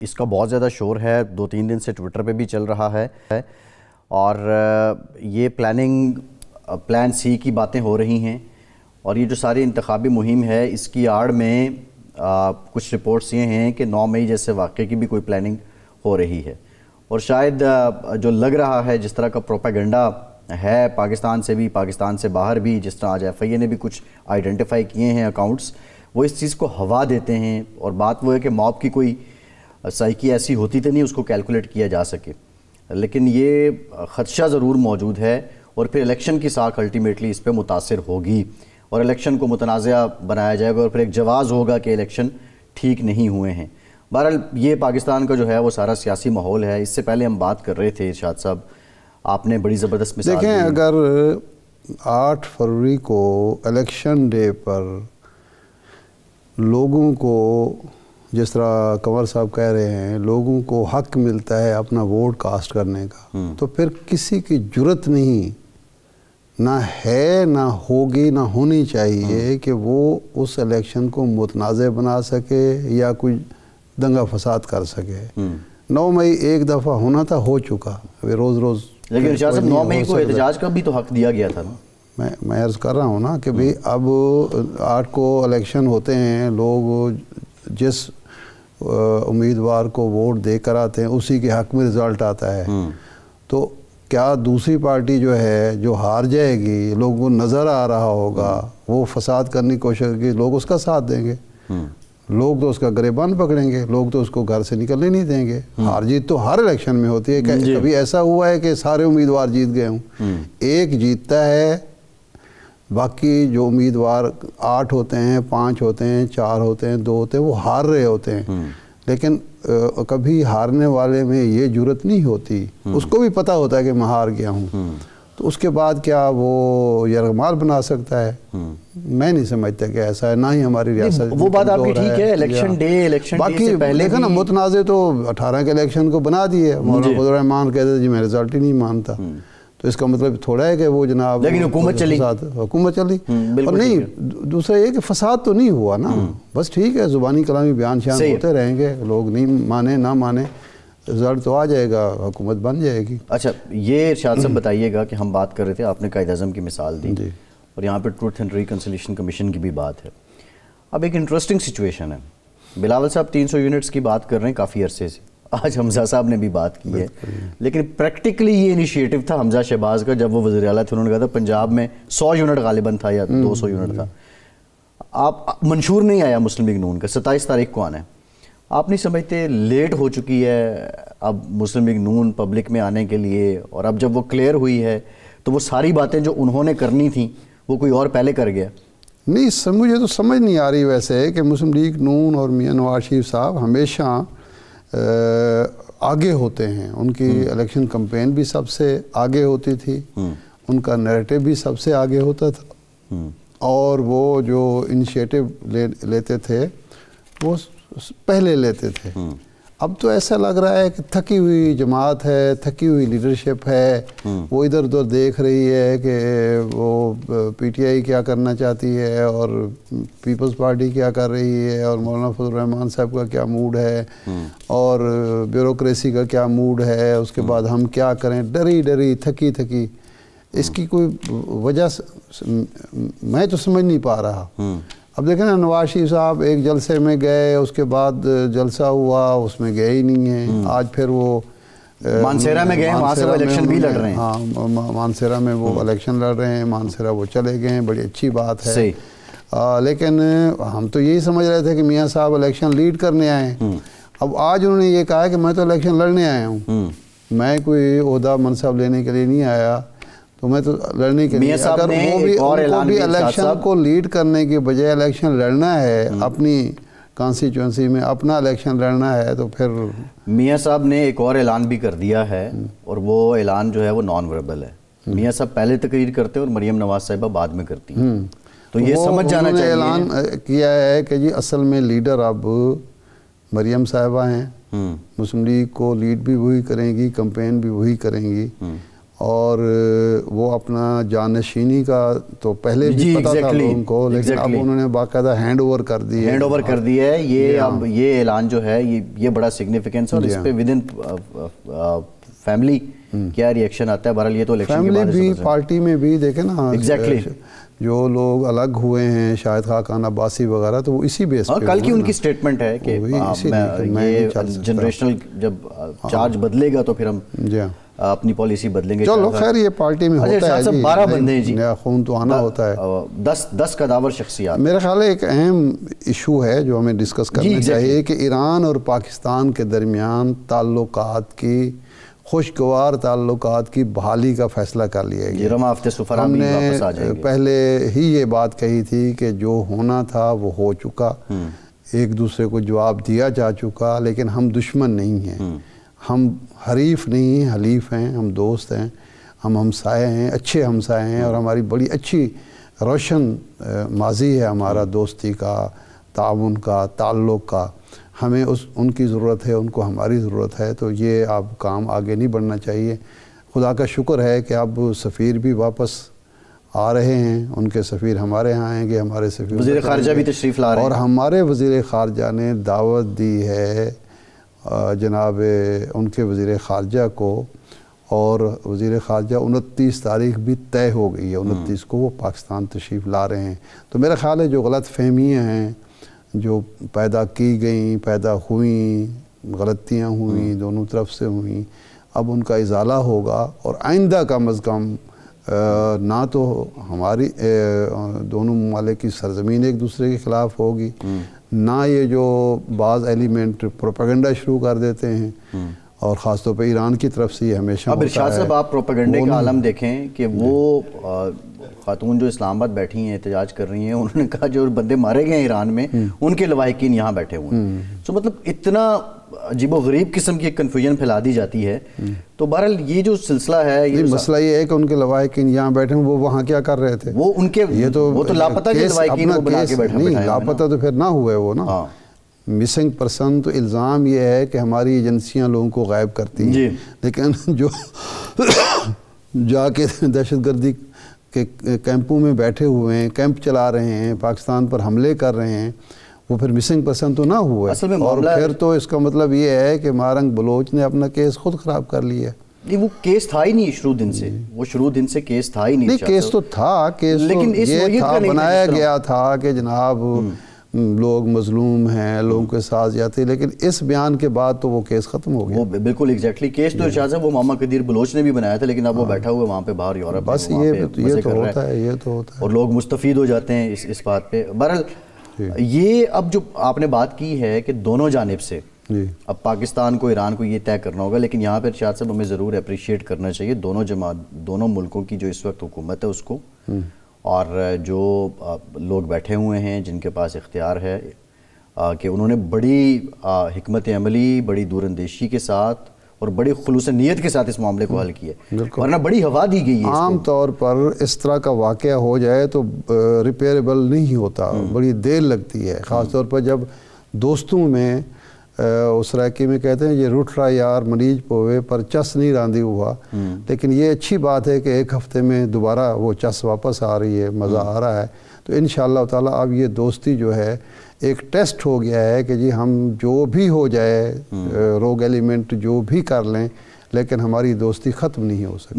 اس کا بہت زیادہ شور ہے، 2-3 دن سے ٹویٹر پہ بھی چل رہا ہے اور یہ پلان سی کی باتیں ہو رہی ہیں، اور یہ جو ساری انتخابی مہم ہے اس کی آڑ میں کچھ رپورٹس یہ ہیں کہ 9 مئی جیسے واقعے کی بھی کوئی پلاننگ ہو رہی ہے، اور شاید جو لگ رہا ہے جس طرح کا پروپیگنڈا ہے پاکستان سے بھی، پاکستان سے باہر بھی، جس طرح آج ایف آئی اے نے بھی کچھ آئیڈینٹیفائی کیے ہیں اکاؤنٹس، وہ اس چیز کو ہوا دیتے ہیں، اور بات وہ ہے کہ موب کی کوئی سائیکی ایسی ہوتی تو نہیں اس کو کیلکولیٹ کیا جا سکے، لیکن یہ خدشہ ضرور موجود ہے، اور پھر الیکشن کی ساکھ الٹیمیٹلی اس پہ متاثر ہوگی، اور الیکشن کو متنازعہ بنایا جائے گا، اور پھر ایک جواز ہوگا کہ الیکشن ٹھیک نہیں ہوئے ہیں۔ بہرحال یہ پاکستان کا جو ہے وہ سارا سیاسی ماحول ہے۔ اس سے پہلے ہم بات کر رہے تھے ارشاد صاحب، آپ نے بڑی زبردست مثال دیکھیں، اگر 8 فروری کو الیکشن ڈے پر لوگوں کو، جس طرح کنور صاحب کہہ رہے ہیں، لوگوں کو حق ملتا ہے اپنا ووٹ کاسٹ کرنے کا، تو پھر کسی کی جرت نہیں، نہ ہے، نہ ہوگی، نہ ہونی چاہیے کہ وہ اس الیکشن کو متنازع بنا سکے یا کوئی دنگا فساد کر سکے۔ 9 مئی ایک دفعہ ہونا تھا، ہو چکا، ابھی روز روز۔ لیکن ارشاد صاحب 9 مئی کو احتجاج کا بھی تو حق دیا گیا تھا نا۔ میں عرض کر رہا ہوں نا کہ بھئی اب 8 کو الیکشن ہوتے ہیں، لوگ جس امیدوار کو ووٹ دے کر آتے ہیں اسی کے حق میں رزلٹ آتا ہے، تو کیا دوسری پارٹی جو ہے جو ہار جائے گی، لوگوں کو نظر آ رہا ہوگا، وہ فساد کرنے کی کوشش کرے گی، لوگ اس کا ساتھ دیں گے، لوگ تو اس کا گریبان پکڑیں گے، لوگ تو اس کو گھر سے نکلنے نہیں دیں گے۔ ہار جیت تو ہر الیکشن میں ہوتی ہے، کبھی ایسا ہوا ہے کہ سارے امیدوار جیت گئے ہوں؟ ایک جیتتا ہے، باقی جو امیدوار 8 ہوتے ہیں، 5 ہوتے ہیں، 4 ہوتے ہیں، 2 ہوتے ہیں، وہ ہار رہے ہوتے ہیں، لیکن کبھی ہارنے والے میں یہ جرت نہیں ہوتی، اس کو بھی پتہ ہوتا ہے کہ میں ہار گیا ہوں، تو اس کے بعد کیا وہ یرغمال بنا سکتا ہے؟ میں نہیں سمجھتا کہ ایسا ہے، نہ ہی ہماری ریاست۔ وہ بات آپ کی ٹھیک ہے، الیکشن ڈے سے پہلے دیکھا نا، متنازع تو 18 کے الیکشن کو بنا دیے، مولانا فضل الرحمان کہتے تھے جی میں رزلٹ ہی نہیں مانتا، تو اس کا مطلب تھوڑا ہے کہ وہ جناب لیکن حکومت چلی، اور نہیں، دوسرا یہ کہ فساد تو نہیں ہوا نا، بس ٹھیک ہے، زبانی کلامی بیان شیان ہوتے رہیں گے، لوگ نہیں مانے نہ مانے، رزلٹ تو آ جائے گا، حکومت بن جائے گی۔ اچھا، یہ ارشاد صاحب بتائیے گا کہ ہم بات کر رہے تھے، آپ نے قائد اعظم کی مثال دی، اور یہاں پہ ٹروتھ اینڈ ریکنسیلیشن کمیشن کی بھی بات ہے۔ اب ایک انٹرسٹنگ سچویشن ہے، بلاول صاحب 300 یونٹس کی بات کر رہے ہیں کافی عرصے سے، آج حمزہ صاحب نے بھی بات کی ہے، لیکن پریکٹیکلی یہ انیشیٹو تھا حمزہ شہباز کا، جب وہ وزیر اعلیٰ تھے، انہوں نے کہا تھا پنجاب میں 100 یونٹ غالباً تھا یا 200 یونٹ تھا، آپ منشور نہیں آیا مسلم لیگ نون کا، 27 تاریخ کو آنا ہے، آپ نہیں سمجھتے لیٹ ہو چکی ہے اب مسلم لیگ نون پبلک میں آنے کے لیے، اور اب جب وہ کلیئر ہوئی ہے تو وہ ساری باتیں جو انہوں نے کرنی تھیں وہ کوئی اور پہلے کر گیا؟ نہیں، مجھے تو سمجھ نہیں آ رہی ویسے کہ مسلم لیگ نون اور میاں نواز شریف صاحب ہمیشہ آگے ہوتے ہیں، ان کی الیکشن کمپین بھی سب سے آگے ہوتی تھی، ان کا نیریٹو بھی سب سے آگے ہوتا تھا، اور وہ جو انیشیٹو لیتے تھے وہ پہلے لیتے تھے۔ اب تو ایسا لگ رہا ہے کہ تھکی ہوئی جماعت ہے، تھکی ہوئی لیڈرشپ ہے، وہ ادھر ادھر دیکھ رہی ہے کہ وہ پی ٹی آئی کیا کرنا چاہتی ہے اور پیپلز پارٹی کیا کر رہی ہے، اور مولانا فضل الرحمان صاحب کا کیا موڈ ہے، اور بیوروکریسی کا کیا موڈ ہے، اس کے بعد ہم کیا کریں، ڈری ڈری تھکی تھکی۔ اس کی کوئی وجہ میں تو سمجھ نہیں پا رہا۔ اب دیکھیں نا، نواز شریف صاحب ایک جلسے میں گئے، اس کے بعد جلسہ ہوا، اس میں گئے ہی نہیں ہیں، آج پھر وہ مانسیرا میں گئے ہیں، وہاں سے وہ الیکشن بھی لڑ رہے ہیں۔ ہاں، مانسیرا میں وہ الیکشن لڑ رہے ہیں، مانسیرا وہ چلے گئے ہیں، بڑی اچھی بات ہے، لیکن ہم تو یہی سمجھ رہے تھے کہ میاں صاحب الیکشن لیڈ کرنے آئے ہیں۔ اب آج انہوں نے یہ کہا کہ میں تو الیکشن لڑنے آیا ہوں، میں کوئی عہدہ منصب لینے کے لیے نہیں آیا، تو میں تو لڑنے کے لیے، اگر وہ بھی الیکشن کو لیڈ کرنے کی بجائے الیکشن لڑنا ہے، اپنی کانسٹیچوئنسی میں اپنا الیکشن لڑنا ہے، تو پھر میاں صاحب نے ایک اور اعلان بھی کر دیا ہے، اور وہ اعلان جو ہے وہ نان وربل ہے۔ میاں صاحب پہلے تقریر کرتے ہیں اور مریم نواز صاحبہ بعد میں کرتی ہیں، تو یہ سمجھ جانا چاہیے۔ اعلان کیا ہے کہ جی اصل میں لیڈر اب مریم صاحبہ ہیں، مسلم لیگ کو لیڈ بھی وہی کریں گی، کمپین بھی وہی کریں گی، اور وہ اپنا جانشینی کا تو پہلے بھی پتا تھا لوگوں کو، لیکن اب انہوں نے باقاعدہ ہینڈ اوور کر دی ہے یہ اب یہ اعلان جو ہے یہ بڑا سگنیفیکنس ہے، اور اس پہ ود ان فیملی کیا ری ایکشن آتا ہے؟ بہرحال یہ تو الیکشن کے بعد فیملی بھی پارٹی میں بھی دیکھیں نا، جو لوگ الگ ہوئے ہیں شاہد خاقان عباسی وغیرہ، تو وہ اسی بیس پہ کل کی ان کی سٹیٹمنٹ ہے کہ یہ جنریشنل جب چارج بدلے گا تو پھر ہم اپنی پالیسی بدلیں گے. چلو خیر یہ پارٹی میں ہوتا ہے جی، 12 بندے ہیں جی، خون تو آنا ہوتا ہے. 10 قداور شخصیات. میرا خیال ہے ایک اہم ایشو ہے جو ہمیں ڈسکس کرنا چاہیے کہ ایران اور پاکستان کے درمیان تعلقات کی، خوشگوار تعلقات کی بحالی کا فیصلہ کر لیا گیا. رما ہفتے سفرا ہم بھی نے واپس آ جائیں گے. پہلے ہی یہ بات کہی تھی کہ جو ہونا تھا وہ ہو چکا، ایک دوسرے کو جواب دیا جا چکا، لیکن ہم دشمن نہیں ہیں، ہم حریف نہیں ہیں، حلیف ہیں، ہم دوست ہیں، ہم ہمسائے ہیں، اچھے ہمسائے ہیں، اور ہماری بڑی اچھی روشن ماضی ہے ہمارا دوستی کا، تعاون کا، تعلق کا. ہمیں ان کی ضرورت ہے، ان کو ہماری ضرورت ہے، تو یہ اب کام آگے نہیں بڑھنا چاہیے. خدا کا شکر ہے کہ اب سفیر بھی واپس آ رہے ہیں، ان کے سفیر ہمارے ہاں آئیں گے، ہمارے سفیر وزیر خارجہ بھی تشریف لا رہے ہیں، اور ہمارے وزیر خارجہ نے دعوت دی ہے جناب ان کے وزیر خارجہ کو، اور وزیر خارجہ 29 تاریخ بھی طے ہو گئی ہے، 29 کو وہ پاکستان تشریف لا رہے ہیں. تو میرا خیال ہے جو غلط فہمیاں ہیں جو پیدا کی گئیں، پیدا ہوئیں، غلطیاں ہوئیں، دونوں طرف سے ہوئیں، اب ان کا ازالہ ہوگا، اور آئندہ کم از کم نہ تو ہماری دونوں ممالک کی سرزمین ایک دوسرے کے خلاف ہوگی، نہ یہ جو بعض ایلیمنٹ پروپیگنڈا شروع کر دیتے ہیں، اور خاص طور پہ ایران کی طرف سے یہ ہمیشہ اب ارشاد صاحب آپ پروپیگنڈے کا عالم دیکھیں کہ وہ خاتون جو اسلام آباد بیٹھی ہیں احتجاج کر رہی ہیں، انہوں نے کہا جو بندے مارے گئے ہیں ایران میں ان کے لواحقین یہاں بیٹھے ہوئے ہیں. تو مطلب اتنا عجیب و غریب قسم کی ایک کنفیوژن پھیلا دی جاتی ہے. تو بہرحال یہ جو سلسلہ ہے، یہ مسئلہ یہ ہے کہ ان کے لواحقین یہاں بیٹھے ہیں، وہ وہاں کیا کر رہے تھے؟ وہ ان کے وہ تو لاپتہ کے لواحقین کو بنا کے بیٹھا نہیں، لاپتہ تو پھر نہ ہوئے وہ نا. مسنگ پرسن تو الزام یہ ہے کہ ہماری ایجنسیاں لوگوں کو غائب کرتی ہیں، لیکن جو جا کے دہشت گردی کے کیمپوں میں بیٹھے ہوئے ہیں، کیمپ چلا رہے ہیں، پاکستان پر حملے کر رہے ہیں، وہ پھر مسنگ پرسن تو نہ ہوئے. اور پھر تو اس کا مطلب یہ ہے کہ مارنگ بلوچ نے اپنا کیس خود خراب کر لیا. نہیں، وہ کیس تھا ہی نہیں شروع دن سے، وہ شروع دن سے کیس تھا ہی نہیں. نہیں، کیس تو تھا، کیس لیکن یہ تھا، بنایا گیا تھا کہ جناب لوگ مظلوم ہیں، لوگوں کے ساتھ جاتے، لیکن اس بیان کے بعد تو وہ کیس ختم ہو گیا. وہ بالکل ایگزیکٹلی کیس تو ارشاد صاحب وہ محمد قدیر بلوچ نے بھی بنایا تھا، لیکن اب وہ بیٹھا ہوا وہاں پہ باہر یورپ. بس یہ تو ہوتا ہے، یہ تو ہوتا ہے، اور لوگ مستفید ہو جاتے ہیں اس بات پہ. بہرحال یہ اب جو آپ نے بات کی ہے کہ دونوں جانب سے اب پاکستان کو، ایران کو یہ طے کرنا ہوگا، لیکن یہاں پہ ارشاد صاحب ہمیں ضرور اپریشیٹ کرنا چاہیے دونوں ملکوں کی جو اس وقت حکومت ہے اس کو، اور جو لوگ بیٹھے ہوئے ہیں جن کے پاس اختیار ہے، کہ انہوں نے بڑی حکمت عملی، بڑی دور اندیشی کے ساتھ اور بڑی خلوص نیت کے ساتھ اس معاملے کو حل کیا، ورنہ بڑی ہوا دی گئی ہے. عام طور پر اس طرح کا واقعہ ہو جائے تو ریپیریبل نہیں ہوتا، بڑی دیر لگتی ہے، خاص طور پر جب دوستوں میں اس رائقے میں کہتے ہیں یہ روٹ رہا یار مریض پوے پر چس نہیں راندھی ہوا. لیکن یہ اچھی بات ہے کہ ایک ہفتے میں دوبارہ وہ چس واپس آ رہی ہے، مزہ آ رہا ہے. تو انشاءاللہ تعالیٰ اب یہ دوستی جو ہے ایک ٹیسٹ ہو گیا ہے کہ جی ہم جو بھی ہو جائے، روگ ایلیمنٹ جو بھی کر لیں، لیکن ہماری دوستی ختم نہیں ہو سکتی.